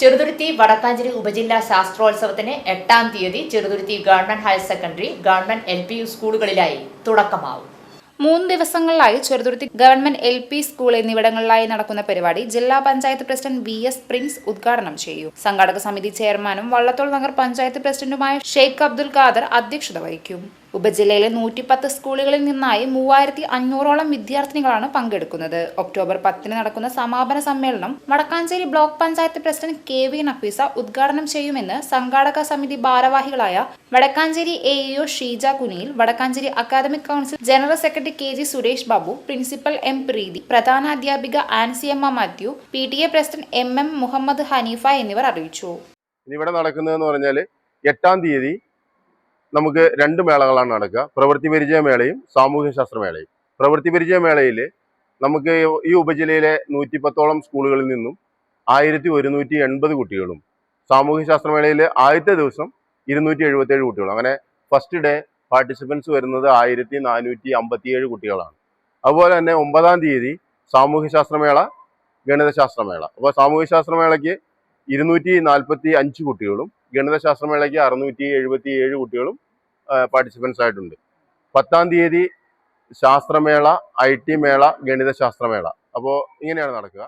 ചെറുതുരുത്തി വടക്കാഞ്ചേരി ഉപജില്ലാ ശാസ്ത്രോത്സവത്തിന് 8-ാം തീയതി Cheruthuruthy government higher secondary, government LP സ്കൂളുകളിലായി തുടക്കമാവും. 3 ദിവസങ്ങളിലായി ചെറുതുരുത്തി ഗവൺമെന്റ് LP സ്കൂൾ എന്നിവിടങ്ങളിലായി നടക്കുന്ന പരിപാടി ജില്ലാ പഞ്ചായത്ത് പ്രസിഡന്റ് VS പ്രിൻസ് ഉദ്ഘാടനം ചെയ്യും. സംഘാടക സമിതി ചെയർമാനും വള്ളത്തോൾ നഗർ പഞ്ചായത്ത് പ്രസിഡന്റുമായ ഷെയ്ഖ് അബ്ദുൽ ഖാദർ അധ്യക്ഷത വഹിക്കും. ഉപജില്ലയിലെ 110 സ്കൂളുകളിൽ നിന്നായി 3500ഓളം വിദ്യാർത്ഥിനികളാണ് പങ്കെടുക്കുന്നത്. ഒക്ടോബർ 10 നടക്കുന്ന സമാപന സമ്മേളനം Vadakkanchery block panchayat president KV Nafeesa ഉദ്ഘാടനം ചെയ്യുമെന്ന് സംഘാടക സമിതി ഭാരവാഹികളായ Vadakkanchery AEO Sheeja Kuniyil, Vadakkanchery academic council general secretary KG Suresh Babu, principal M Preethi, പ്രധാന അധ്യാപിക Ansiyamma Mathew, PTA president MM Muhammad Haneefa എന്നിവർ അറിയിച്ചു. ഇവിടെ നടക്കുന്നതെന്ന് പറഞ്ഞാൽ 8-ാം തീയതി നമുക്ക് 2 മേളകളാണ് നടക്കുക. പ്രവൃത്തി പരിചയമേളയും സാമൂഹ്യ ശാസ്ത്രമേളയും. പ്രവൃത്തി പരിചയമേളയിൽ നമുക്ക് ഈ ഉപജില്ലയിലെ 110ഓളം സ്കൂളുകളിൽ നിന്നും 1180 കുട്ടികളും, സാമൂഹ്യ ശാസ്ത്രമേളയിൽ ആദ്യത്തെ ദിവസം 277 കുട്ടികളും. അങ്ങനെ ഫസ്റ്റ് ഡേ പാർട്ടിസിപ്പൻസ് വരുന്നത് 1457 കുട്ടികളാണ്. അതുപോലെ തന്നെ 9-ാം തീയതി സാമൂഹ്യ ശാസ്ത്രമേള, ഗണിതശാസ്ത്രമേള. അപ്പോൾ സാമൂഹ്യ ശാസ്ത്രമേളയ്ക്ക് 245 കുട്ടികളും ഗണിതശാസ്ത്രമേളയ്ക്ക് 677 കുട്ടികളും പാർട്ടിസിപ്പൻസ് ആയിട്ടുണ്ട്. 10-ാം തീയതി ശാസ്ത്രമേള, IT മേള, ഗണിതശാസ്ത്രമേള. അപ്പോൾ ഇങ്ങനെയാണ് നടക്കുക.